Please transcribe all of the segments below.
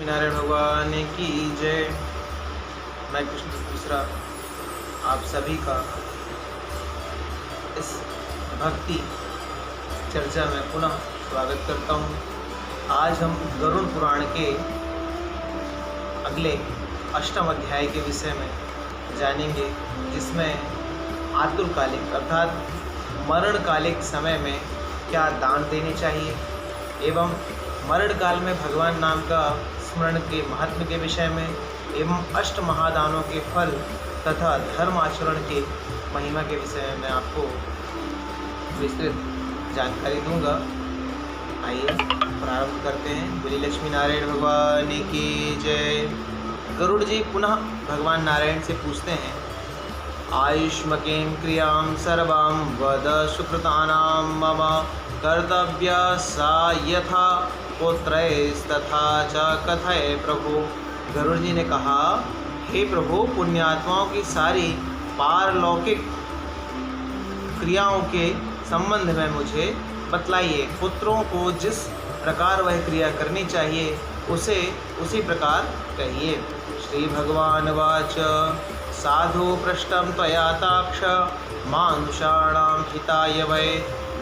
नारायण भगवान की जय। मैं कृष्ण दूसरा आप सभी का इस भक्ति चर्चा में पुनः स्वागत करता हूँ। आज हम गरुड़ पुराण के अगले अष्टम अध्याय के विषय में जानेंगे, जिसमें आतुरकालिक अर्थात मरणकालिक समय में क्या दान देने चाहिए एवं मरण काल में भगवान नाम का स्मरण के महत्व के विषय में एवं अष्ट महादानों के फल तथा धर्म आचरण के महिमा के विषय में मैं आपको विस्तृत जानकारी दूंगा। आइए प्रारंभ करते हैं। बोलिए लक्ष्मी नारायण भगवान की जय। गरुड़ जी पुनः भगवान नारायण से पूछते हैं, आयुष्मकीं क्रियां सर्वां वद सुकृतानां मम कर्तव्य सा यथा पुत्रैस्तथा च कथय प्रभु। गरुड़ जी ने कहा, हे प्रभु, पुण्यात्माओं की सारी पारलौकिक क्रियाओं के संबंध में मुझे बतलाइए। पुत्रों को जिस प्रकार वह क्रिया करनी चाहिए उसे उसी प्रकार कहिए। श्री भगवान वाच, साधु पृष्टं त्वया ताक्ष मानुषाणां हिताय वै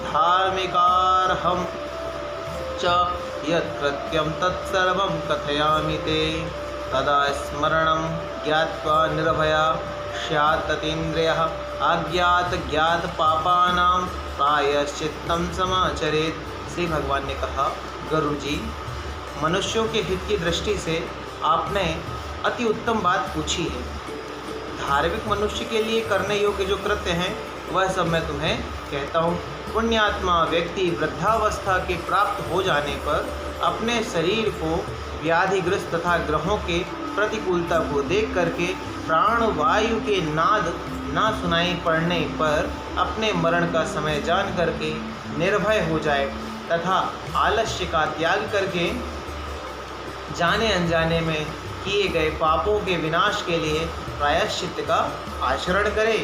धार्मिकारहं च यत्कृत्यं तत्सर्वं कथयामि ते। तदा स्मरणं ज्ञात्वा निर्भया स्यात् ततीन्द्रियः अज्ञात ज्ञात पापानां प्रायश्चित्तं समाचरेत्। श्री भगवान ने कहा, गरुड़ जी, मनुष्यों के हित की दृष्टि से आपने अति उत्तम बात पूछी है। धार्मिक मनुष्य के लिए करने योग्य जो कृत्य हैं वह सब मैं तुम्हें कहता हूँ। पुण्यात्मा व्यक्ति वृद्धावस्था के प्राप्त हो जाने पर अपने शरीर को व्याधिग्रस्त तथा ग्रहों के प्रतिकूलता को देख करके प्राणवायु के नाद ना सुनाई पड़ने पर अपने मरण का समय जान करके निर्भय हो जाए तथा आलस्य का त्याग करके जाने अनजाने में किए गए पापों के विनाश के लिए प्रायश्चित्त का आचरण करे।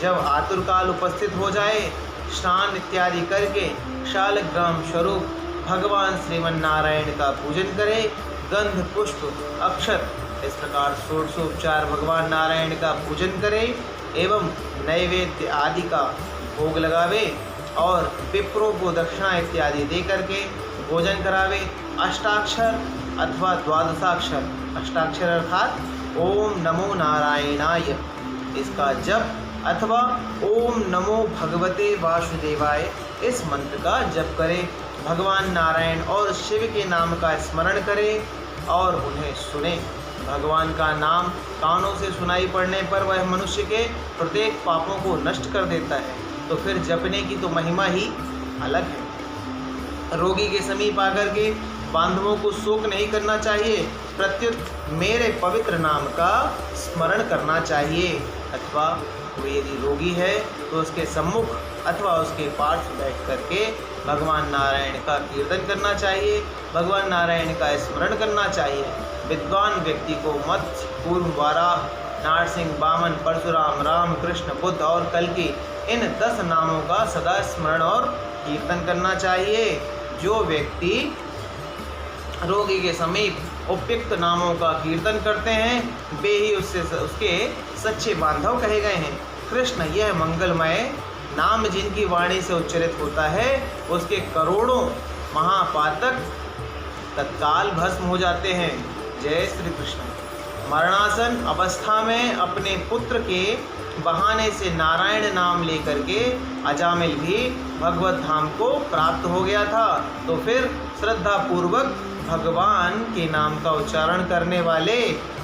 जब आतुरकाल उपस्थित हो जाए, स्नान इत्यादि करके शालग्राम स्वरूप भगवान श्रीमन नारायण का पूजन करे। गंध पुष्प अक्षत इस प्रकार षोडशोपचार भगवान नारायण का पूजन करे एवं नैवेद्य आदि का भोग लगावे और विप्रों को दक्षिणा इत्यादि दे करके भोजन करावे। अष्टाक्षर अथवा द्वादशाक्षर, अष्टाक्षर अर्थात ओम नमो नारायणाय इसका जप अथवा ओम नमो भगवते वासुदेवाय इस मंत्र का जप करे। भगवान नारायण और शिव के नाम का स्मरण करे और उन्हें सुने। भगवान का नाम कानों से सुनाई पड़ने पर वह मनुष्य के प्रत्येक पापों को नष्ट कर देता है, तो फिर जपने की तो महिमा ही अलग है। रोगी के समीप आकर के बांधवों को शोक नहीं करना चाहिए, प्रत्युत मेरे पवित्र नाम का स्मरण करना चाहिए। अथवा वो यदि रोगी है तो उसके सम्मुख अथवा उसके पार्श्व बैठ करके भगवान नारायण का कीर्तन करना चाहिए, भगवान नारायण का स्मरण करना चाहिए। विद्वान व्यक्ति को मत्स्य, कूर्म, वाराह, नारसिंह, वामन, परशुराम, राम, कृष्ण, बुद्ध और कल्कि इन 10 नामों का सदा स्मरण और कीर्तन करना चाहिए। जो व्यक्ति रोगी के समीप उपयुक्त नामों का कीर्तन करते हैं वे ही उसके सच्चे बांधव कहे गए हैं। कृष्ण यह मंगलमय नाम जिनकी वाणी से उच्चरित होता है उसके करोड़ों महापातक तत्काल भस्म हो जाते हैं। जय श्री कृष्ण। मरणासन अवस्था में अपने पुत्र के बहाने से नारायण नाम लेकर के अजामिल भी भगवत धाम को प्राप्त हो गया था। तो फिर श्रद्धा पूर्वक भगवान के नाम का उच्चारण करने वाले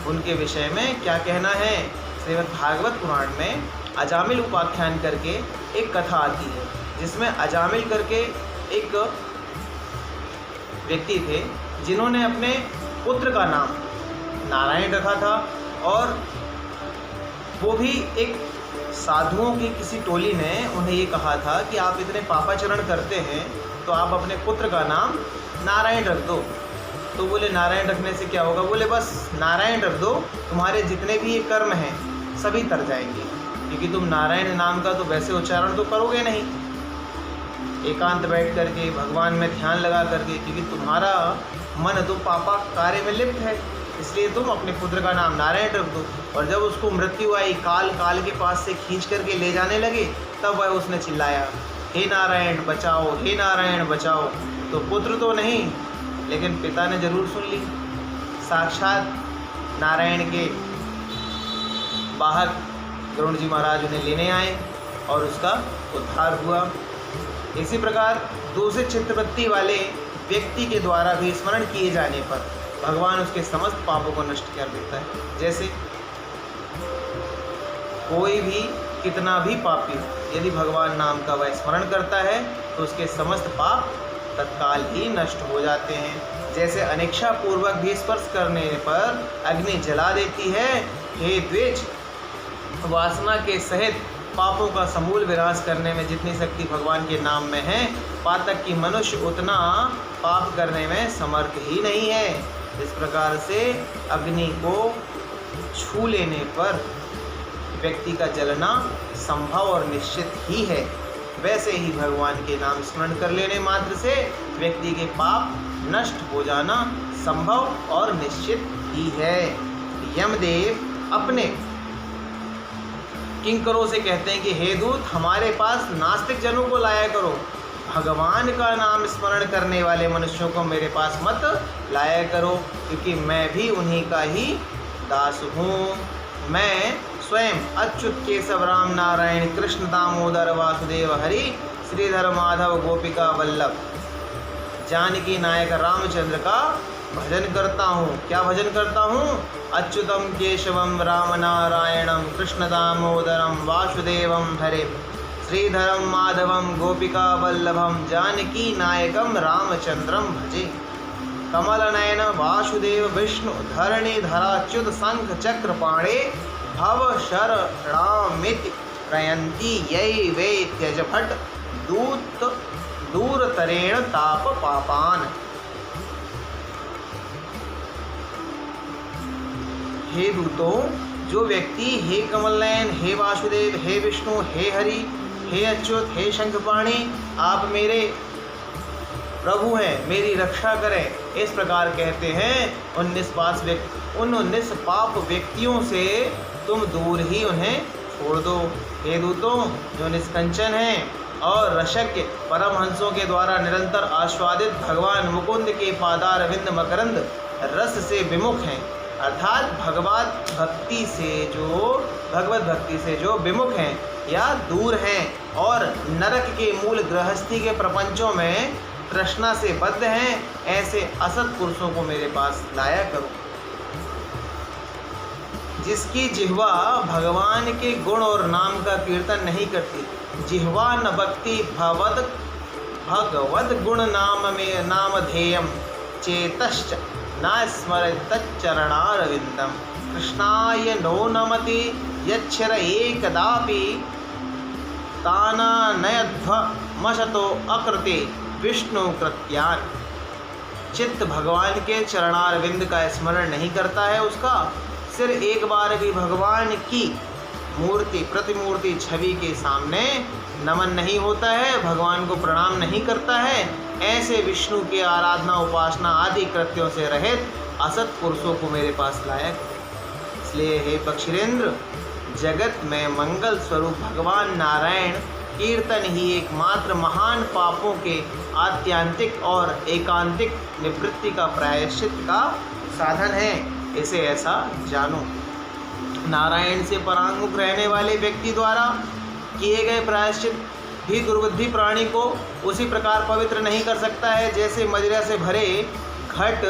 उनके विषय में क्या कहना है। श्रीमद् भागवत पुराण में अजामिल उपाख्यान करके एक कथा आती है, जिसमें अजामिल करके एक व्यक्ति थे जिन्होंने अपने पुत्र का नाम नारायण रखा था और वो भी एक साधुओं की किसी टोली ने उन्हें ये कहा था कि आप इतने पापाचरण करते हैं तो आप अपने पुत्र का नाम नारायण रख दो। तो बोले नारायण रखने से क्या होगा? बोले बस नारायण रख दो, तुम्हारे जितने भी ये कर्म हैं सभी तर जाएंगे, क्योंकि तुम नारायण नाम का तो वैसे उच्चारण तो करोगे नहीं। एकांत बैठ करके भगवान में ध्यान लगा करके, क्योंकि तुम्हारा मन तो पापा कार्य में लिप्त है, इसलिए तुम अपने पुत्र का नाम नारायण रख दो। और जब उसको मृत्यु आई, काल के पास से खींच करके ले जाने लगे, तब वह उसने चिल्लाया, हे नारायण बचाओ, हे नारायण बचाओ। तो पुत्र तो नहीं, लेकिन पिता ने जरूर सुन ली। साक्षात नारायण के बाहर गरुड़ जी महाराज उन्हें लेने आए और उसका उद्धार हुआ। इसी प्रकार दूसरे चित्तवृत्ति वाले व्यक्ति के द्वारा भी स्मरण किए जाने पर भगवान उसके समस्त पापों को नष्ट कर देता है। जैसे कोई भी कितना भी पापी यदि भगवान नाम का वह स्मरण करता है तो उसके समस्त पाप तत्काल ही नष्ट हो जाते हैं। जैसे अनिच्छा पूर्वक भी स्पर्श करने पर अग्नि जला देती है, हे द्विज, वासना के सहित पापों का समूल विनाश करने में जितनी शक्ति भगवान के नाम में है, पातक की मनुष्य उतना पाप करने में समर्थ ही नहीं है। इस प्रकार से अग्नि को छू लेने पर व्यक्ति का जलना संभव और निश्चित ही है, वैसे ही भगवान के नाम स्मरण कर लेने मात्र से व्यक्ति के पाप नष्ट हो जाना संभव और निश्चित ही है। यमदेव अपने किंकरों से कहते हैं कि हे दूत, हमारे पास नास्तिक जनों को लाया करो, भगवान का नाम स्मरण करने वाले मनुष्यों को मेरे पास मत लाया करो, क्योंकि मैं भी उन्हीं का ही दास हूँ। मैं स्वयं अच्युत केशव राम नारायण कृष्ण दामोदर वासुदेव हरि श्रीधर माधव गोपिका वल्लभ जानकी नायक रामचंद्र का भजन करता हूँ। क्या भजन करता हूँ? अच्युतम केशवम राम नारायणम कृष्ण दामोदरम वासुदेवम हरे श्रीधरम माधवम गोपिका वल्लभम जानकी नायकम रामचंद्रम भजे। कमल नयन वासुदेव विष्णु धरणी धराच्युत शंख चक्र पाणे भव शरणामिति प्रयंती यै वे त्यज भट दूत दूरतरेण ताप पापान। हे दूतों, जो व्यक्ति हे कमल नयन, हे वासुदेव, हे विष्णु, हे हरि, हे अच्युत, हे शंखपाणी, आप मेरे प्रभु हैं, मेरी रक्षा करें, इस प्रकार कहते हैं, उन निष्पाप पाप व्यक्तियों से तुम दूर ही उन्हें छोड़ दो। हे दूतों, जो निष्कंचन हैं और रसज्ञ परमहंसों के द्वारा निरंतर आस्वादित भगवान मुकुंद के पादार विंद मकरंद रस से विमुख हैं, अर्थात भगवत भक्ति से जो विमुख हैं या दूर हैं और नरक के मूल गृहस्थी के प्रपंचों में तृष्णा से बद्ध हैं, ऐसे असत पुरुषों को मेरे पास लाया करो। जिसकी जिह्वा भगवान के गुण और नाम का कीर्तन नहीं करती, जिह्वा न भक्ति भगवद गुण नामधेयम चेतश्च न स्मरतच्चरणारविंदम कृष्णाय नो नमति यच्छर एकदापि तानानयध्वमशतो अकृते विष्णु कृत्यान। चित्त भगवान के चरणारविंद का स्मरण नहीं करता है, उसका सिर एक बार भी भगवान की मूर्ति प्रतिमूर्ति छवि के सामने नमन नहीं होता है, भगवान को प्रणाम नहीं करता है, ऐसे विष्णु की आराधना उपासना आदि कृत्यों से रहित असत पुरुषों को मेरे पास लाया। इसलिए हे पक्षीरेंद्र, जगत में मंगल स्वरूप भगवान नारायण कीर्तन ही एकमात्र महान पापों के आत्यांतिक और एकांतिक निवृत्ति का प्रायश्चित का साधन है, इसे ऐसा जानो। नारायण से परांगमुख रहने वाले व्यक्ति द्वारा किए गए प्रायश्चित भी दुर्बुद्धि प्राणी को उसी प्रकार पवित्र नहीं कर सकता है, जैसे मदिरा से भरे घट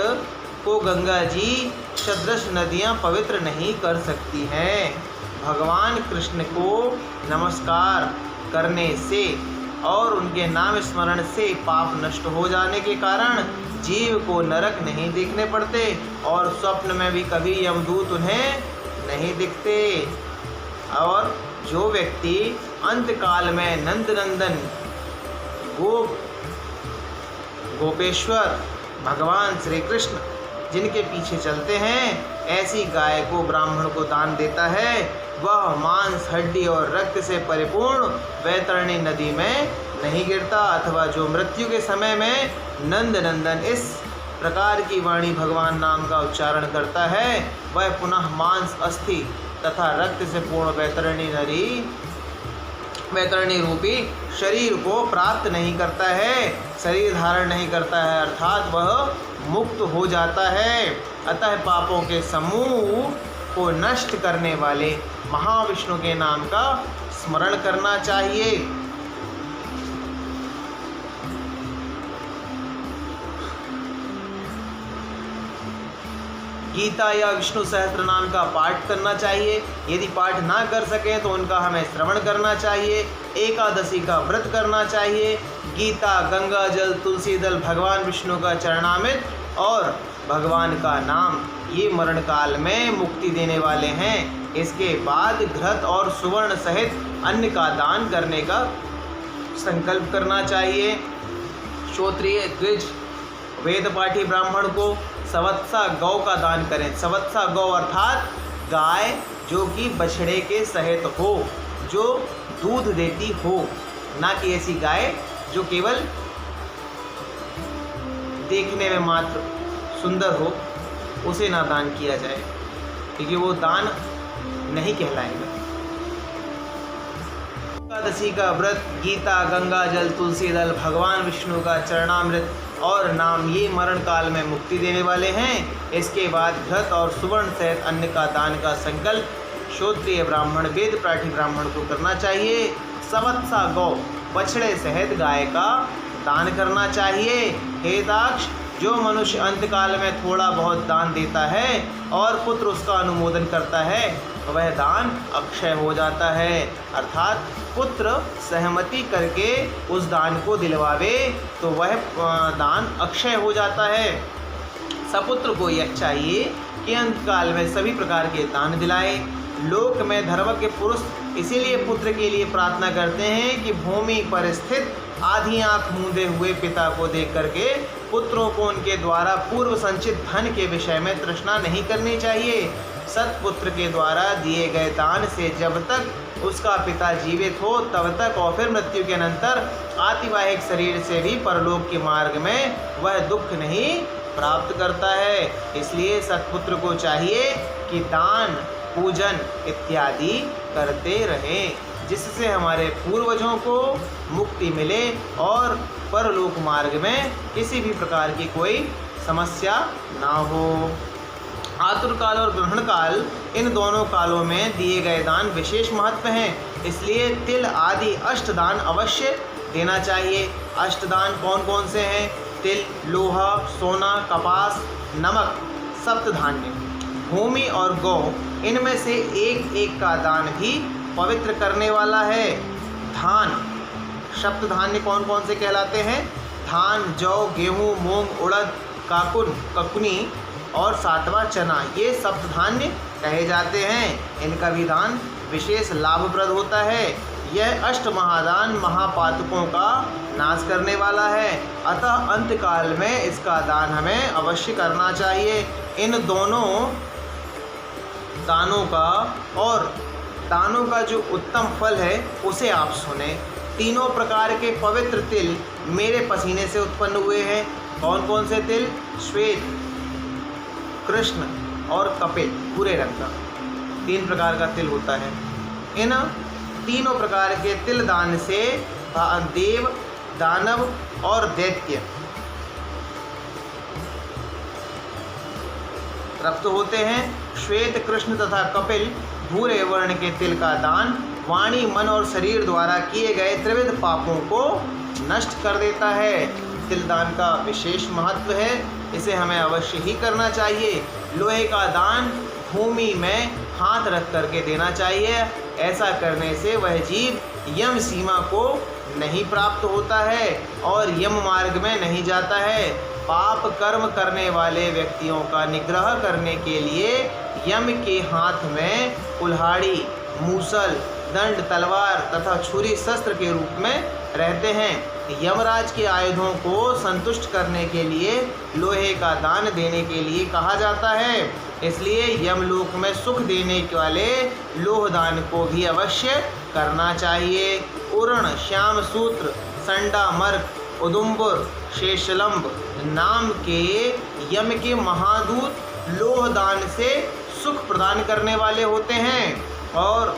को गंगा जी सदृश नदियाँ पवित्र नहीं कर सकती हैं। भगवान कृष्ण को नमस्कार करने से और उनके नाम स्मरण से पाप नष्ट हो जाने के कारण जीव को नरक नहीं देखने पड़ते और स्वप्न में भी कभी यमदूत उन्हें नहीं दिखते। और जो व्यक्ति अंतकाल में नंदनंदन गोपेश्वर भगवान श्री कृष्ण जिनके पीछे चलते हैं, ऐसी गाय को ब्राह्मण को दान देता है, वह मांस हड्डी और रक्त से परिपूर्ण वैतरणी नदी में नहीं गिरता, अथवा जो मृत्यु के समय में नंद नंदन इस प्रकार की वाणी भगवान नाम का उच्चारण करता है, वह पुनः मांस, अस्थि तथा रक्त से पूर्ण वैतरणी रूपी शरीर को प्राप्त नहीं करता है, शरीर धारण नहीं करता है, अर्थात वह मुक्त हो जाता है। अतः पापों के समूह को नष्ट करने वाले महाविष्णु के नाम का स्मरण करना चाहिए। गीता या विष्णु सहस्त्र नाम का पाठ करना चाहिए। यदि पाठ ना कर सकें तो उनका हमें श्रवण करना चाहिए। एकादशी का व्रत करना चाहिए। गीता, गंगा जल, तुलसी दल, भगवान विष्णु का चरणामृत और भगवान का नाम, ये मरण काल में मुक्ति देने वाले हैं। इसके बाद घृत और सुवर्ण सहित अन्न का दान करने का संकल्प करना चाहिए। श्रोत्रिय, द्विज, वेद पाठी ब्राह्मण को सवत्सा गौ का दान करें। सवत्सा गौ अर्थात गाय जो कि बछड़े के सहित हो, जो दूध देती हो, ना कि ऐसी गाय जो केवल देखने में मात्र सुंदर हो, उसे ना दान किया जाए, क्योंकि वो दान नहीं कहलाएगा। एकादशी का व्रत, गीता, गंगा जल, तुलसी दल, भगवान विष्णु का चरणामृत और नाम, ये मरण काल में मुक्ति देने वाले हैं। इसके बाद घृत और सुवर्ण सहित अन्न का दान का संकल्प श्रोत्रिय ब्राह्मण, वेद पाठी ब्राह्मण को करना चाहिए। सवत्सा गौ, बछड़े सहित गाय का दान करना चाहिए। हे दाक्ष, जो मनुष्य अंतकाल में थोड़ा बहुत दान देता है और पुत्र उसका अनुमोदन करता है, वह दान अक्षय हो जाता है। अर्थात पुत्र सहमति करके उस दान को दिलवावे तो वह दान अक्षय हो जाता है। सपुत्र को यह चाहिए कि अंतकाल में सभी प्रकार के दान दिलाए। लोक में धर्म के पुरुष इसीलिए पुत्र के लिए प्रार्थना करते हैं कि भूमि पर स्थित आधी आंख मूंदे हुए पिता को देख करके पुत्रों को उनके द्वारा पूर्व संचित धन के विषय में तृष्णा नहीं करनी चाहिए। सत्पुत्र के द्वारा दिए गए दान से जब तक उसका पिता जीवित हो तब तक और फिर मृत्यु के अनंतर आतिवाहिक शरीर से भी परलोक के मार्ग में वह दुख नहीं प्राप्त करता है। इसलिए सत्पुत्र को चाहिए कि दान, पूजन इत्यादि करते रहें, जिससे हमारे पूर्वजों को मुक्ति मिले और परलोक मार्ग में किसी भी प्रकार की कोई समस्या ना हो। आतुर काल और ग्रहण काल, इन दोनों कालों में दिए गए दान विशेष महत्व हैं। इसलिए तिल आदि अष्टदान अवश्य देना चाहिए। अष्टदान कौन कौन से हैं? तिल, लोहा, सोना, कपास, नमक, सप्तधान्य, भूमि और गौ, इनमें से एक एक का दान भी पवित्र करने वाला है। धान, सप्तधान्य कौन कौन से कहलाते हैं? धान, जौ, गेहूँ, मूंग, उड़द, ककुनी और सातवां चना, ये सप्तधान्य कहे जाते हैं। इनका भी दान विशेष लाभप्रद होता है। यह अष्ट महादान महापातकों का नाश करने वाला है, अतः अंतकाल में इसका दान हमें अवश्य करना चाहिए। इन दोनों दानों का और दानों का जो उत्तम फल है उसे आप सुने। तीनों प्रकार के पवित्र तिल मेरे पसीने से उत्पन्न हुए हैं। कौन कौन से तिल? श्वेत, कृष्ण और कपिल, भूरे रंग का, 3 प्रकार का तिल होता है। इन तीनों प्रकार के तिल दान से देव, दानव और दैत्य प्राप्त होते हैं। श्वेत, कृष्ण तथा कपिल भूरे वर्ण के तिल का दान वाणी, मन और शरीर द्वारा किए गए त्रिविध पापों को नष्ट कर देता है। तिल दान का विशेष महत्व है, इसे हमें अवश्य ही करना चाहिए। लोहे का दान भूमि में हाथ रख करके देना चाहिए। ऐसा करने से वह जीव यम सीमा को नहीं प्राप्त होता है और यम मार्ग में नहीं जाता है। पाप कर्म करने वाले व्यक्तियों का निग्रह करने के लिए यम के हाथ में कुल्हाड़ी, मूसल, दंड, तलवार तथा छुरी शस्त्र के रूप में रहते हैं। यमराज के आयुधों को संतुष्ट करने के लिए लोहे का दान देने के लिए कहा जाता है। इसलिए यमलोक में सुख देने वाले लोह दान को भी अवश्य करना चाहिए। उरण, श्याम सूत्र, संडा, मर्क, उदुम्बर शेषलंब नाम के यम के महादूत लोह दान से सुख प्रदान करने वाले होते हैं। और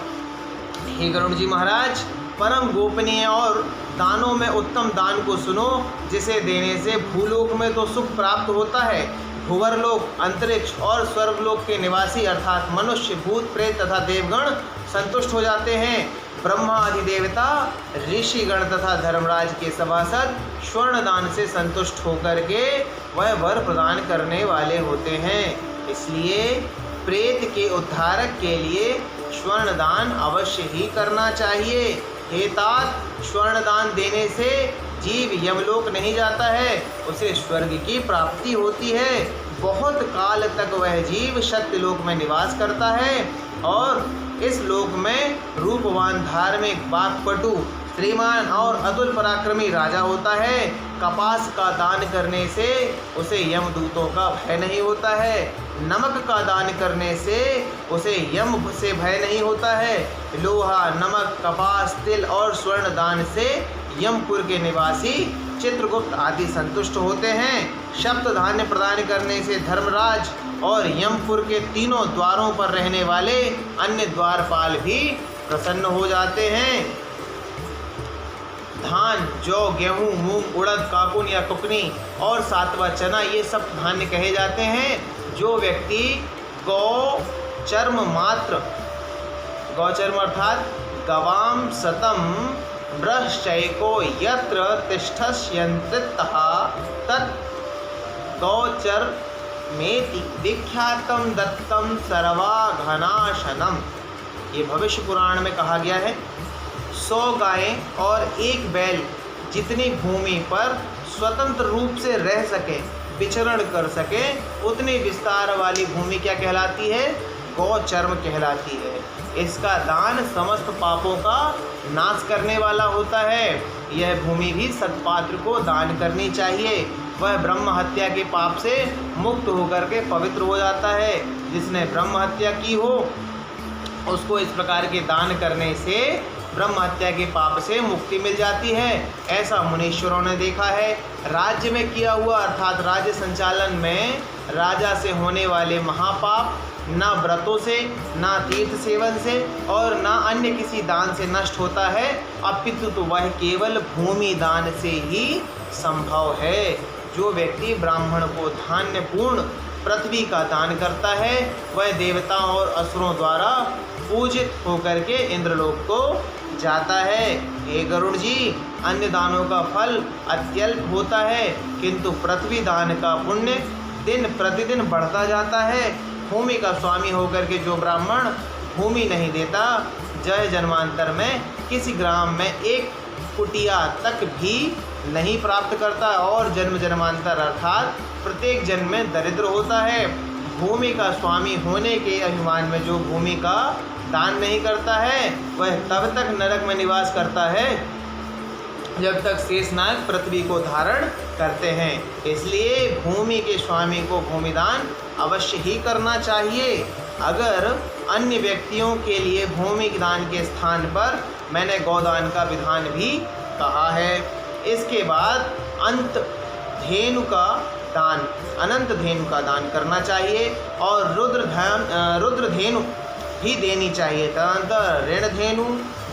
हे गरुड़ जी महाराज, परम गोपनीय और दानों में उत्तम दान को सुनो, जिसे देने से भूलोक में तो सुख प्राप्त होता है, भुवरलोक, अंतरिक्ष और स्वर्गलोक के निवासी अर्थात मनुष्य, भूत, प्रेत तथा देवगण संतुष्ट हो जाते हैं। ब्रह्मा आदि देवता, ऋषिगण तथा धर्मराज के सभासद स्वर्ण दान से संतुष्ट होकर के वह वर प्रदान करने वाले होते हैं। इसलिए प्रेत के उद्धारक के लिए स्वर्ण दान अवश्य ही करना चाहिए। हे तात, स्वर्ण दान देने से जीव यमलोक नहीं जाता है, उसे स्वर्ग की प्राप्ति होती है। बहुत काल तक वह जीव सत्यलोक में निवास करता है और इस लोक में रूपवान, धार्मिक, वाक्पटु, श्रीमान और अतुल पराक्रमी राजा होता है। कपास का दान करने से उसे यमदूतों का भय नहीं होता है। नमक का दान करने से उसे यम से भय नहीं होता है। लोहा, नमक, कपास, तिल और स्वर्ण दान से यमपुर के निवासी चित्रगुप्त आदि संतुष्ट होते हैं। शब्द धान्य प्रदान करने से धर्मराज और यमपुर के तीनों द्वारों पर रहने वाले अन्य द्वारपाल भी प्रसन्न हो जाते हैं। धान, जौ, गेहूँ, मूंग, उड़द, काकुन या कुकनी और सातवा चना, ये सब धान्य कहे जाते हैं। जो व्यक्ति गौ चर्म मात्र, गौचर्म अर्थात गवाम सतम ब्रश्चैको यत्र तिष्ठस्यन्त्रितः तत् गौचर्मेति विख्यातम दत्तम सर्वाघनाशनम। ये भविष्य पुराण में कहा गया है। 100 गायें और 1 बैल जितनी भूमि पर स्वतंत्र रूप से रह सके, विचरण कर सके, उतनी विस्तार वाली भूमि क्या कहलाती है? गौचर्म कहलाती है। इसका दान समस्त पापों का नाश करने वाला होता है। यह भूमि भी सत्पात्र को दान करनी चाहिए। वह ब्रह्म हत्या के पाप से मुक्त होकर के पवित्र हो जाता है। जिसने ब्रह्म हत्या की हो उसको इस प्रकार के दान करने से ब्रह्म हत्या के पाप से मुक्ति मिल जाती है। ऐसा मुनीश्वरों ने देखा है। राज्य में किया हुआ अर्थात राज्य संचालन में राजा से होने वाले महापाप ना व्रतों से, ना तीर्थ सेवन से और ना अन्य किसी दान से नष्ट होता है, अपितु तो वह केवल भूमि दान से ही संभव है। जो व्यक्ति ब्राह्मण को धान्यपूर्ण पृथ्वी का दान करता है वह देवताओं और असुरों द्वारा पूजित होकर के इंद्रलोक को जाता है। हे गरुड़ जी, अन्य दानों का फल अत्यल्प होता है, किंतु पृथ्वी दान का पुण्य दिन प्रतिदिन बढ़ता जाता है। भूमि का स्वामी होकर के जो ब्राह्मण भूमि नहीं देता, जय जन्मांतर में किसी ग्राम में एक कुटिया तक भी नहीं प्राप्त करता और जन्म जन्मांतर अर्थात प्रत्येक जन्म में दरिद्र होता है। भूमि का स्वामी होने के अभिमान में जो भूमि का दान नहीं करता है वह तब तक नरक में निवास करता है जब तक शेषनाग पृथ्वी को धारण करते हैं। इसलिए भूमि के स्वामी को भूमिदान अवश्य ही करना चाहिए। अगर अन्य व्यक्तियों के लिए भूमि दान के स्थान पर मैंने गौदान का विधान भी कहा है। इसके बाद अनंत धेनु का दान करना चाहिए और रुद्र धेनु भी देनी चाहिए। तदनंतर ऋण धेनु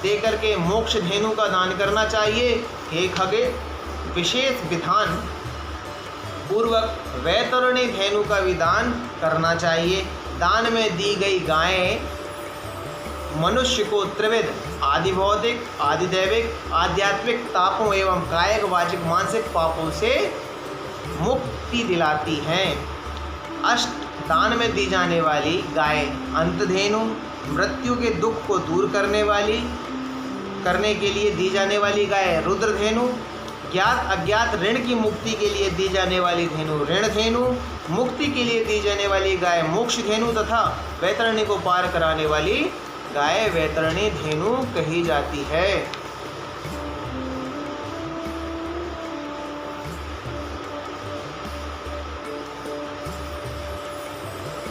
देकर के मोक्ष धेनु का दान करना चाहिए। हे खगे, विशेष विधान पूर्वक वैतरणी धेनु का भी दान करना चाहिए। दान में दी गई गायें मनुष्य को त्रिविध आदि भौतिक, आदि दैविक, आध्यात्मिक तापों एवं कायिक, वाचिक, मानसिक पापों से मुक्ति दिलाती हैं। अष्ट दान में दी जाने वाली गाय अंतधेनु, मृत्यु के दुख को दूर करने के लिए दी जाने वाली गाय रुद्रधेनु, ज्ञात अज्ञात ऋण की मुक्ति के लिए दी जाने वाली धेनु ऋण धेनु, मुक्ति के लिए दी जाने वाली गाय मोक्ष धेनु तथा वैतरणी को पार कराने वाली गाय वैतरणी धेनु कही जाती है।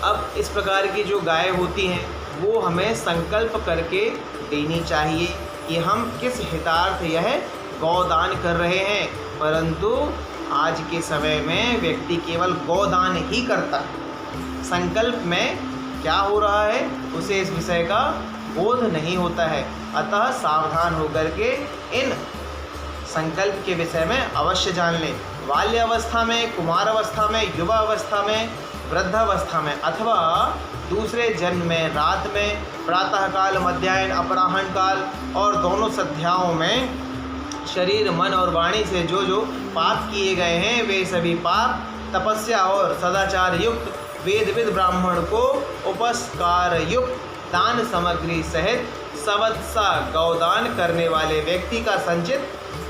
अब इस प्रकार की जो गाय होती हैं वो हमें संकल्प करके देनी चाहिए कि हम किस हितार्थ यह गौदान कर रहे हैं, परंतु आज के समय में व्यक्ति केवल गौदान ही करता है। संकल्प में क्या हो रहा है उसे इस विषय का बोध नहीं होता है। अतः सावधान होकर के इन संकल्प के विषय में अवश्य जान लें। बाल्यावस्था में, कुमार अवस्था में, युवा अवस्था में, वृद्धावस्था में अथवा दूसरे जन्म में, रात में, प्रातःकाल, मध्याह्न, अपराह्न काल और दोनों संध्याओं में शरीर, मन और वाणी से जो जो पाप किए गए हैं वे सभी पाप तपस्या और सदाचार युक्त वेदविद ब्राह्मण को उपस्कार युक्त दान सामग्री सहित सवत्सा गौदान करने वाले व्यक्ति का संचित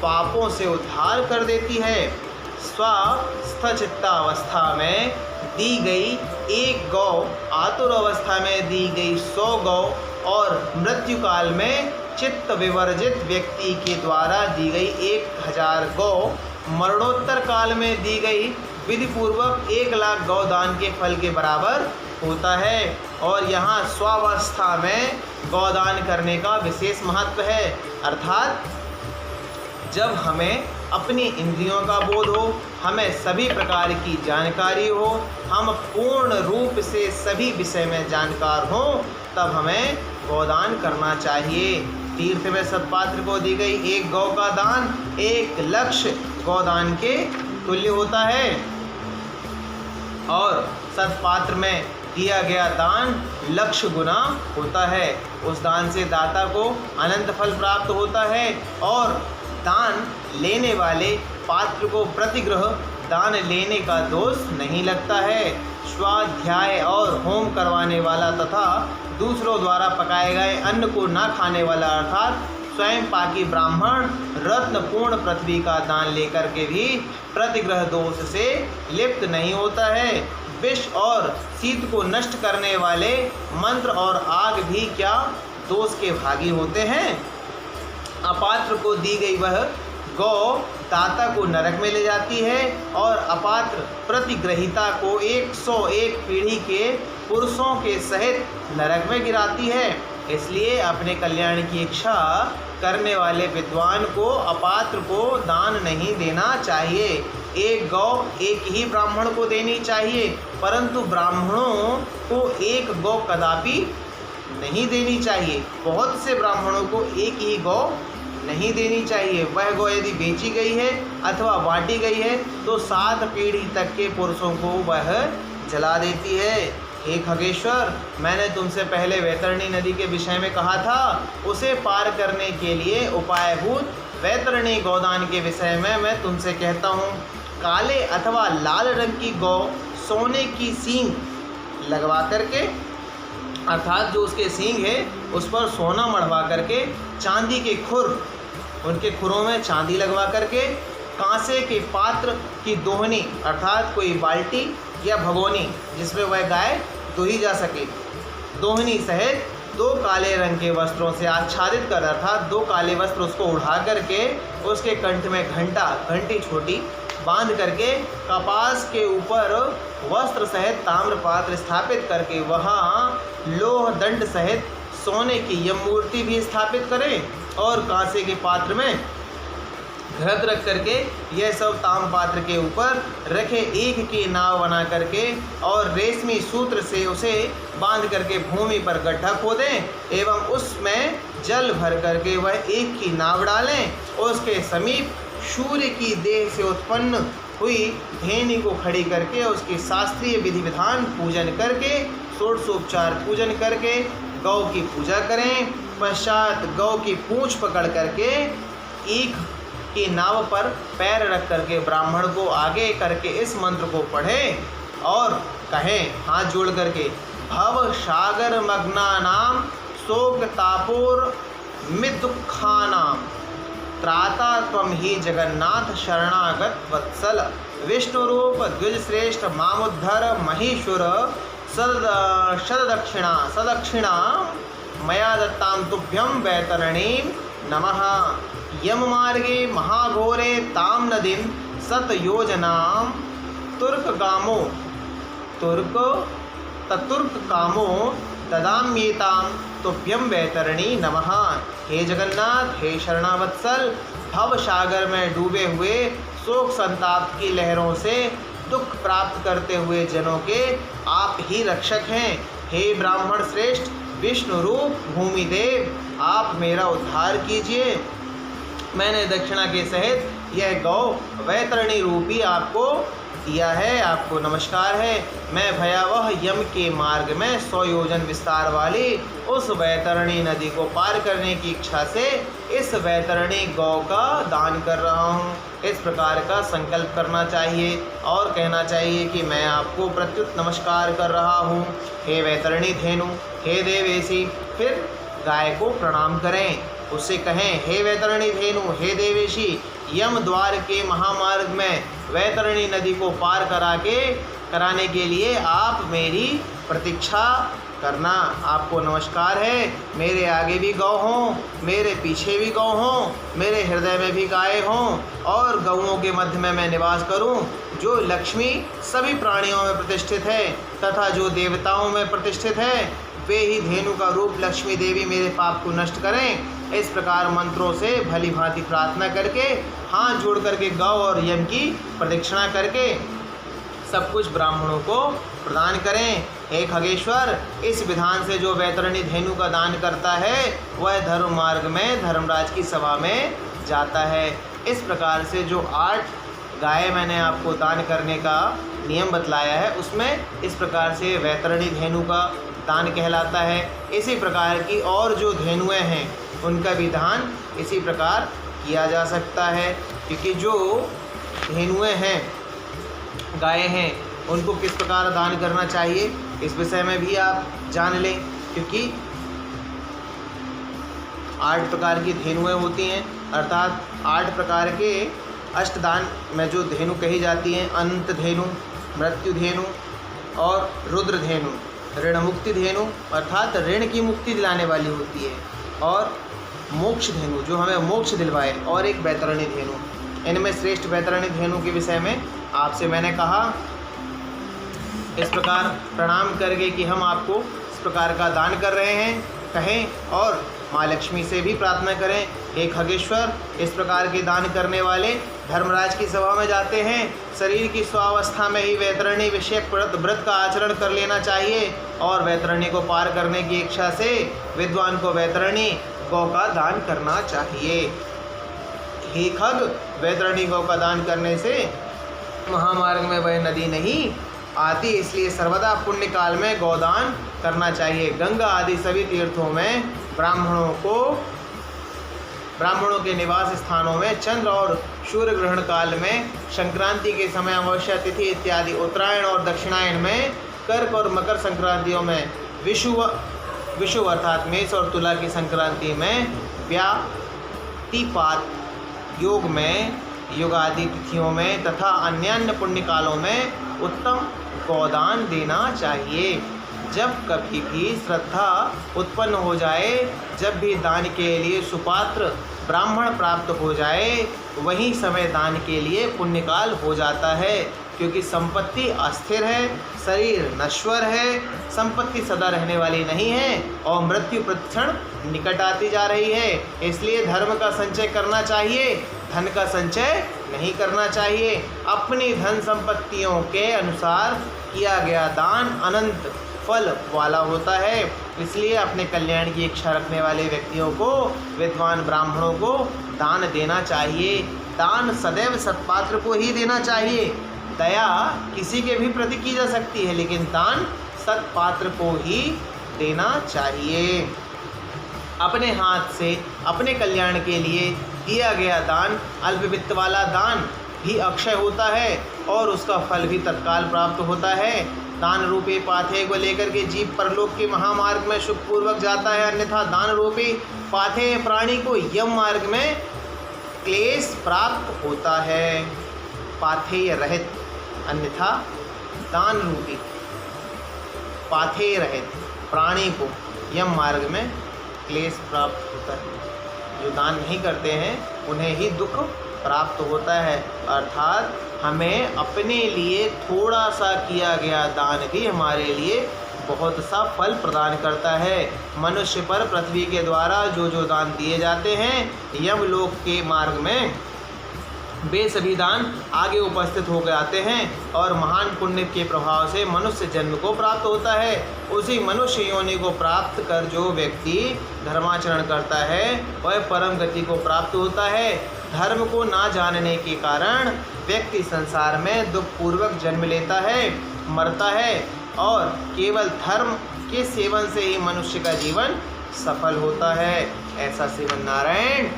पापों से उद्धार कर देती है। स्वस्थचित्तावस्था में दी गई 1 गौ, आतुर अवस्था में दी गई 100 गौ और मृत्यु काल में चित्त विवर्जित व्यक्ति के द्वारा दी गई 1000 गौ, मरणोत्तर काल में दी गई विधि पूर्वक 1,00,000 गौदान के फल के बराबर होता है। और यहाँ स्वावस्था में गौदान करने का विशेष महत्व है, अर्थात जब हमें अपनी इंद्रियों का बोध हो, हमें सभी प्रकार की जानकारी हो, हम पूर्ण रूप से सभी विषय में जानकार हों, तब हमें गौदान करना चाहिए। तीर्थ में सत्पात्र को दी गई 1 गौ का दान 1 लक्ष गौदान के तुल्य होता है और सत्पात्र में दिया गया दान लक्ष गुना होता है। उस दान से दाता को अनंत फल प्राप्त होता है और दान लेने वाले पात्र को प्रतिग्रह दान लेने का दोष नहीं लगता है। स्वाध्याय और होम करवाने वाला तथा दूसरों द्वारा पकाए गए अन्न को न खाने वाला अर्थात स्वयं पाकी ब्राह्मण रत्न पूर्ण पृथ्वी का दान लेकर के भी प्रतिग्रह दोष से लिप्त नहीं होता है। विष और शीत को नष्ट करने वाले मंत्र और आग भी क्या दोष के भागी होते हैं। अपात्र को दी गई वह गौ दाता को नरक में ले जाती है और अपात्र प्रतिग्रहिता को 101 पीढ़ी के पुरुषों के सहित नरक में गिराती है। इसलिए अपने कल्याण की इच्छा करने वाले विद्वान को अपात्र को दान नहीं देना चाहिए। 1 गौ 1 ही ब्राह्मण को देनी चाहिए, परंतु ब्राह्मणों को 1 गौ कदापि नहीं देनी चाहिए। बहुत से ब्राह्मणों को 1 ही गौ नहीं देनी चाहिए। वह गौ यदि बेची गई है अथवा बांटी गई है तो 7 पीढ़ी तक के पुरुषों को वह जला देती है। हे खगेश्वर, मैंने तुमसे पहले वैतरणी नदी के विषय में कहा था, उसे पार करने के लिए उपायभूत वैतरणी गौदान के विषय में मैं तुमसे कहता हूँ। काले अथवा लाल रंग की गौ सोने की सींग लगवा करके, अर्थात जो उसके सींग है उस पर सोना मढ़वा करके, चांदी के खुर, उनके खुरों में चांदी लगवा करके, कांसे के पात्र की दोहनी अर्थात कोई बाल्टी या भगोनी जिसमें वह गाय दुही जा सके, दोहनी सहित 2 काले रंग के वस्त्रों से आच्छादित कर, अर्थात 2 काले वस्त्र उसको उड़ा करके उसके कंठ में घंटी छोटी बांध करके कपास के ऊपर वस्त्र सहित ताम्र पात्र स्थापित करके वहाँ लोह दंड सहित सोने की यम मूर्ति भी स्थापित करें और कांसे के पात्र में घृत रख करके यह सब ताम पात्र के ऊपर रखे, एक की नाव बना करके और रेशमी सूत्र से उसे बांध करके भूमि पर गड्ढा खोदें एवं उसमें जल भर करके वह एक की नाव डालें। उसके समीप सूर्य की देह से उत्पन्न हुई धेनी को खड़ी करके उसके शास्त्रीय विधि विधान पूजन करके षोडशोपचार पूजन करके गौ की पूजा करें। पश्चात गौ की पूंछ पकड़ करके एक की नाव पर पैर रख करके ब्राह्मण को आगे करके इस मंत्र को पढ़ें और कहें हाथ जोड़ करके, भव सागर मग्ना नाम शोक तापोर मिदुखानाम त्राता त्वं ही जगन्नाथ शरणागत वत्सल विष्णु रूप द्विज श्रेष्ठ मामुद्धर महीश्वर सदक्षिणा मया दत्तां तुभ्यं वैतरणीं नमः। यम मार्गे महाघोरे ताम नदीं सतयोजनां तुर्क कामो ददाम्येतां तुभ्यं वैतरणी नमः। हे जगन्नाथ, हे शरणावत्सल, भव सागर में डूबे हुए शोक संताप की लहरों से दुख प्राप्त करते हुए जनों के आप ही रक्षक हैं। हे ब्राह्मण श्रेष्ठ, विष्णु रूप भूमिदेव, आप मेरा उद्धार कीजिए। मैंने दक्षिणा के सहित यह गौ वैतरणी रूपी आपको दिया है, आपको नमस्कार है। मैं भयावह यम के मार्ग में 100 योजन विस्तार वाली उस वैतरणी नदी को पार करने की इच्छा से इस वैतरणी गौ का दान कर रहा हूँ। इस प्रकार का संकल्प करना चाहिए और कहना चाहिए कि मैं आपको प्रत्युत नमस्कार कर रहा हूँ। हे वैतरणी धेनु, हे देवेशी। फिर गाय को प्रणाम करें, उससे कहें, हे वैतरणी धेनु, हे देवेशी, यम द्वार के महामार्ग में वैतरणी नदी को पार कराने के लिए आप मेरी प्रतीक्षा करना। आपको नमस्कार है। मेरे आगे भी गौ हों, मेरे पीछे भी गौ हों, मेरे हृदय में भी गाय हों और गौओं के मध्य में मैं निवास करूं। जो लक्ष्मी सभी प्राणियों में प्रतिष्ठित है तथा जो देवताओं में प्रतिष्ठित है, वे ही धेनु का रूप लक्ष्मी देवी मेरे पाप को नष्ट करें। इस प्रकार मंत्रों से भली भांति प्रार्थना करके, हाथ जोड़ करके गौ और यम की प्रदक्षिणा करके सब कुछ ब्राह्मणों को प्रदान करें। हे खगेश्वर, इस विधान से जो वैतरणी धेनु का दान करता है वह धर्म मार्ग में धर्मराज की सभा में जाता है। इस प्रकार से जो 8 गाय मैंने आपको दान करने का नियम बतलाया है, उसमें इस प्रकार से वैतरणी धेनु का दान कहलाता है। इसी प्रकार की और जो धेनुएं हैं उनका भी दान इसी प्रकार किया जा सकता है, क्योंकि जो धेनुएं हैं, गायें हैं, उनको किस प्रकार दान करना चाहिए इस विषय में भी आप जान लें, क्योंकि 8 प्रकार की धेनुएं होती हैं, अर्थात 8 प्रकार के अष्टदान में जो धेनु कही जाती हैं, अनंत धेनु, मृत्यु धेनु और रुद्र धेनु, ऋण मुक्ति धेनु अर्थात ऋण की मुक्ति दिलाने वाली होती है, और मोक्ष धेनु जो हमें मोक्ष दिलवाए, और एक वैतरणी धेनु। इनमें श्रेष्ठ वैतरणी धेनु के विषय में आपसे मैंने कहा। इस प्रकार प्रणाम करके कि हम आपको इस प्रकार का दान कर रहे हैं कहें, और माँ लक्ष्मी से भी प्रार्थना करें, हे खगेश्वर, इस प्रकार के दान करने वाले धर्मराज की सभा में जाते हैं। शरीर की स्वावस्था में ही वैतरणी विषयक व्रत का आचरण कर लेना चाहिए, और वैतरणी को पार करने की इच्छा से विद्वान को वैतरणी गौ का दान करना चाहिए। हे खग, वैतरणी गौ का दान करने से महामार्ग में वह नदी नहीं आती, इसलिए सर्वदा पुण्य काल में गौदान करना चाहिए। गंगा आदि सभी तीर्थों में ब्राह्मणों के निवास स्थानों में चंद्र और सूर्य ग्रहण काल में, संक्रांति के समय, अमावस्या तिथि इत्यादि, उत्तरायण और दक्षिणायन में, कर्क और मकर संक्रांतियों में, विषुव अर्थात मेष और तुला की संक्रांति में, व्यातिपात योग में, युगादि तिथियों में तथा अन्यान्य पुण्य कालों में उत्तम गौदान देना चाहिए। जब कभी भी श्रद्धा उत्पन्न हो जाए, जब भी दान के लिए सुपात्र ब्राह्मण प्राप्त हो जाए, वही समय दान के लिए पुण्यकाल हो जाता है, क्योंकि संपत्ति अस्थिर है, शरीर नश्वर है, संपत्ति सदा रहने वाली नहीं है और मृत्यु प्रतिक्षण निकट आती जा रही है। इसलिए धर्म का संचय करना चाहिए, धन का संचय नहीं करना चाहिए। अपनी धन संपत्तियों के अनुसार किया गया दान अनंत फल वाला होता है। इसलिए अपने कल्याण की इच्छा रखने वाले व्यक्तियों को, विद्वान ब्राह्मणों को दान देना चाहिए। दान सदैव सत्पात्र को ही देना चाहिए। दया किसी के भी प्रति की जा सकती है, लेकिन दान सत्पात्र को ही देना चाहिए। अपने हाथ से अपने कल्याण के लिए दिया गया दान, अल्प वित्त वाला दान भी अक्षय होता है और उसका फल भी तत्काल प्राप्त होता है। दान रूपी पाथे को लेकर के जीव परलोक के महामार्ग में सुखपूर्वक जाता है, अन्यथा दान रूपी पाथे प्राणी को यम मार्ग में क्लेश प्राप्त होता है। पाथेय रहित, अन्यथा दान रूपी पाथेय रहित प्राणी को यम मार्ग में क्लेश प्राप्त होता है। जो दान नहीं करते हैं उन्हें ही दुख प्राप्त होता है। अर्थात हमें अपने लिए थोड़ा सा किया गया दान भी हमारे लिए बहुत सा फल प्रदान करता है। मनुष्य पर पृथ्वी के द्वारा जो जो दान दिए जाते हैं, यमलोक के मार्ग में वे सभी दान आगे उपस्थित हो जाते हैं और महान पुण्य के प्रभाव से मनुष्य जन्म को प्राप्त होता है। उसी मनुष्य योनि को प्राप्त कर जो व्यक्ति धर्माचरण करता है वह परम गति को प्राप्त होता है। धर्म को ना जानने के कारण व्यक्ति संसार में दुखपूर्वक जन्म लेता है, मरता है और केवल धर्म के सेवन से ही मनुष्य का जीवन सफल होता है। ऐसा श्रीमन नारायण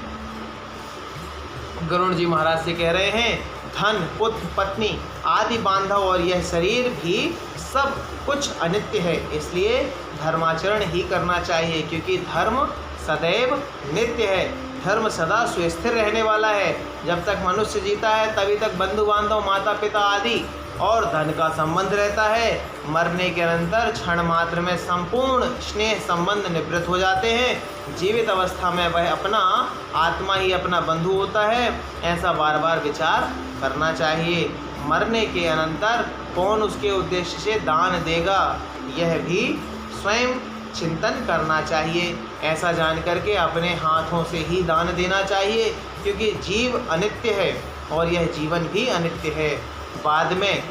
गरुण जी महाराज से कह रहे हैं। धन, पुत्र, पत्नी आदि बांधव और यह शरीर भी सब कुछ अनित्य है, इसलिए धर्माचरण ही करना चाहिए, क्योंकि धर्म सदैव नित्य है। धर्म सदा सुस्थिर रहने वाला है। जब तक मनुष्य जीता है तभी तक बंधु बांधव, माता पिता आदि और धन का संबंध रहता है। मरने के अनंतर क्षण मात्र में संपूर्ण स्नेह संबंध निवृत्त हो जाते हैं। जीवित अवस्था में वह अपना आत्मा ही अपना बंधु होता है। ऐसा बार बार विचार करना चाहिए। मरने के अनंतर कौन उसके उद्देश्य से दान देगा, यह भी स्वयं चिंतन करना चाहिए। ऐसा जान करके अपने हाथों से ही दान देना चाहिए, क्योंकि जीव अनित्य है और यह जीवन भी अनित्य है। बाद में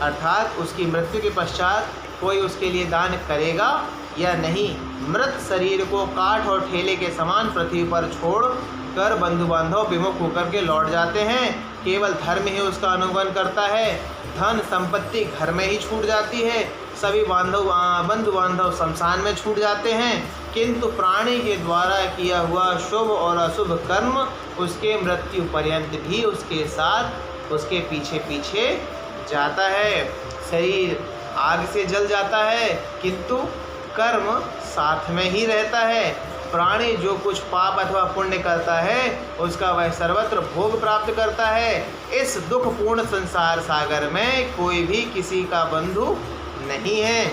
अर्थात उसकी मृत्यु के पश्चात कोई उसके लिए दान करेगा या नहीं। मृत शरीर को काठ और ठेले के समान पृथ्वी पर छोड़ कर बंधु बांधव विमुख होकर के लौट जाते हैं। केवल धर्म ही उसका अनुगमन करता है। धन संपत्ति घर में ही छूट जाती है। सभी बंधु बांधव शमशान में छूट जाते हैं, किंतु प्राणी के द्वारा किया हुआ शुभ और अशुभ कर्म उसके मृत्यु पर्यंत भी उसके साथ उसके पीछे पीछे जाता है। शरीर आग से जल जाता है, किंतु कर्म साथ में ही रहता है। प्राणी जो कुछ पाप अथवा पुण्य करता है उसका वह सर्वत्र भोग प्राप्त करता है। इस दुखपूर्ण संसार सागर में कोई भी किसी का बंधु नहीं है,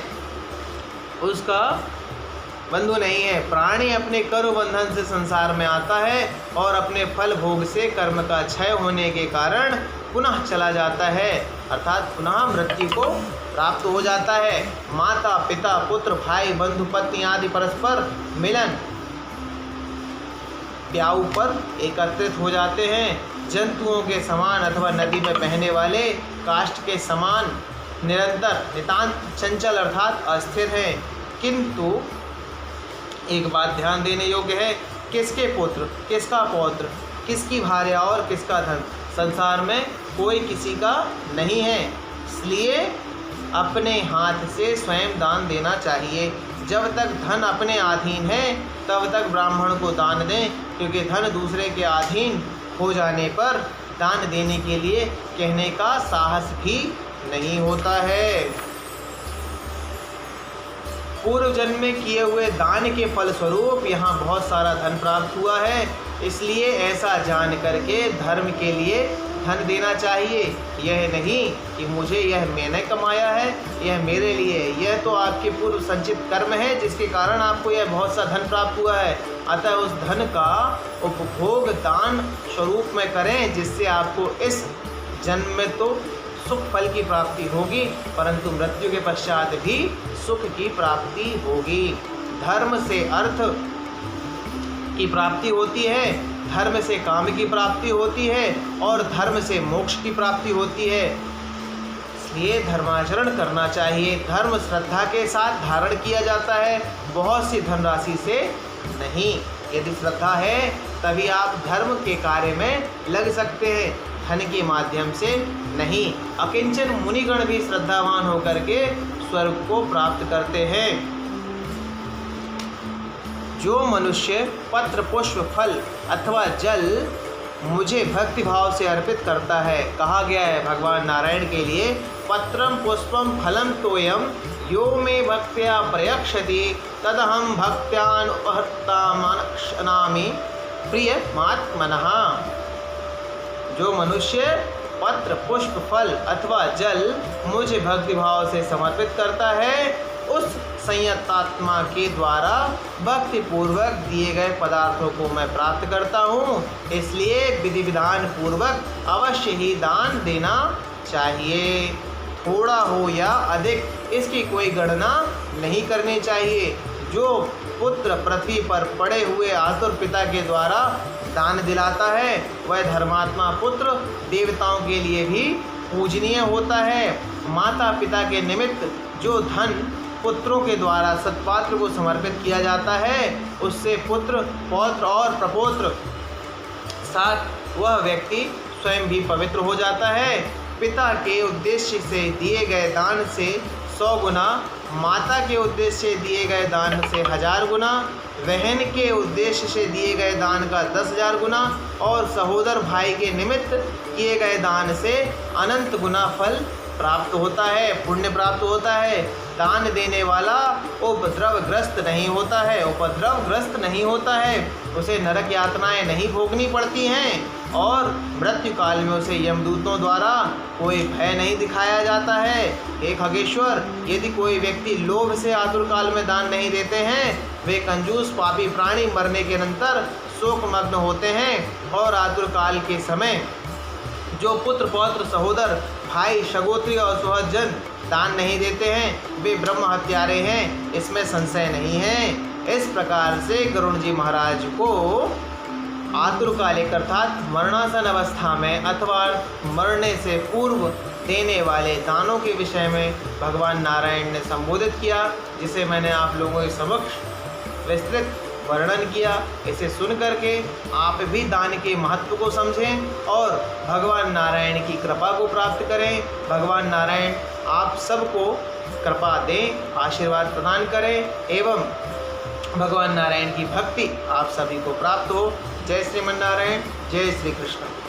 उसका बंधु नहीं है। प्राणी अपने कर्म बंधन से संसार में आता है और अपने फल भोग से कर्म का क्षय होने के कारण पुनः चला जाता है, अर्थात पुनः मृत्यु को प्राप्त हो जाता है। माता पिता पुत्र भाई बंधु पत्नी आदि परस्पर मिलन प्याऊ पर एकत्रित हो जाते हैं। जंतुओं के समान अथवा नदी में बहने वाले काष्ठ के समान निरंतर नितांत चंचल अर्थात अस्थिर है। किंतु एक बात ध्यान देने योग्य है, किसके पुत्र, किसका पौत्र, किसकी भार्या और किसका धन संसार में कोई किसी का नहीं है। इसलिए अपने हाथ से स्वयं दान देना चाहिए। जब तक धन अपने अधीन है तब तक ब्राह्मण को दान दें, क्योंकि धन दूसरे के अधीन हो जाने पर दान देने के लिए कहने का साहस भी नहीं होता है। पूर्व जन्म में किए हुए दान के फलस्वरूप यहाँ बहुत सारा धन प्राप्त हुआ है, इसलिए ऐसा जान करके धर्म के लिए धन देना चाहिए। यह नहीं कि मुझे यह मैंने कमाया है, यह मेरे लिए, यह तो आपके पूर्व संचित कर्म है जिसके कारण आपको यह बहुत सा धन प्राप्त हुआ है। अतः उस धन का उपभोग दान स्वरूप में करें, जिससे आपको इस जन्म में तो सुख फल की प्राप्ति होगी, परंतु मृत्यु के पश्चात भी सुख की प्राप्ति होगी। धर्म से अर्थ की प्राप्ति होती है, धर्म से काम की प्राप्ति होती है और धर्म से मोक्ष की प्राप्ति होती है। इसलिए धर्माचरण करना चाहिए। धर्म श्रद्धा के साथ धारण किया जाता है, बहुत सी धनराशि से नहीं। यदि श्रद्धा है तभी आप धर्म के कार्य में लग सकते हैं, धन के माध्यम से नहीं। अकिंचन मुनिगण भी श्रद्धावान होकर के स्वर्ग को प्राप्त करते हैं। जो मनुष्य पत्र पुष्प फल अथवा जल मुझे भक्ति भाव से अर्पित करता है, कहा गया है भगवान नारायण के लिए, पत्रम पुष्पम फलम तोयम यो मे भक्त्या प्रयक्षति तदहम भक्त्यानुहर्तामनामि प्रियमात्मनः। जो मनुष्य पत्र पुष्प फल अथवा जल मुझे भक्ति भाव से समर्पित करता है, उस संयतात्मा के द्वारा भक्ति पूर्वक दिए गए पदार्थों को मैं प्राप्त करता हूँ। इसलिए विधि विधान पूर्वक अवश्य ही दान देना चाहिए। थोड़ा हो या अधिक इसकी कोई गणना नहीं करनी चाहिए। जो पुत्र पृथ्वी पर पड़े हुए आतुर पिता के द्वारा दान दिलाता है वह धर्मात्मा पुत्र देवताओं के लिए भी पूजनीय होता है। माता पिता के निमित्त जो धन पुत्रों के द्वारा सत्पात्र को समर्पित किया जाता है उससे पुत्र पौत्र और प्रपौत्र साथ वह व्यक्ति स्वयं भी पवित्र हो जाता है। पिता के उद्देश्य से दिए गए दान से 100 गुना, माता के उद्देश्य से दिए गए दान से 1000 गुना, बहन के उद्देश्य से दिए गए दान का 10,000 गुना और सहोदर भाई के निमित्त किए गए दान से अनंत गुना फल प्राप्त होता है, पुण्य प्राप्त होता है। दान देने वाला उपद्रवग्रस्त नहीं होता है, उपद्रवग्रस्त नहीं होता है, उसे नरक यातनाएं नहीं भोगनी पड़ती हैं और मृत्यु काल में उसे यमदूतों द्वारा कोई भय नहीं दिखाया जाता है। हे खगेश्वर, यदि कोई व्यक्ति लोभ से आतुर काल में दान नहीं देते हैं वे कंजूस पापी प्राणी मरने के अनंतर शोकमग्न होते हैं और आतुर काल के समय जो पुत्र पौत्र सहोदर भाई सगोत्री और सुहृदजन दान नहीं देते हैं वे ब्रह्म हत्यारे हैं, इसमें संशय नहीं है। इस प्रकार से गरुड़ जी महाराज को आतुरकालिक अर्थात मरणासन अवस्था में अथवा मरने से पूर्व देने वाले दानों के विषय में भगवान नारायण ने संबोधित किया, जिसे मैंने आप लोगों के समक्ष विस्तृत वर्णन किया। इसे सुन करके आप भी दान के महत्व को समझें और भगवान नारायण की कृपा को प्राप्त करें। भगवान नारायण आप सबको कृपा दें, आशीर्वाद प्रदान करें एवं भगवान नारायण की भक्ति आप सभी को प्राप्त हो। जय श्रीमन नारायण, जय श्री कृष्ण।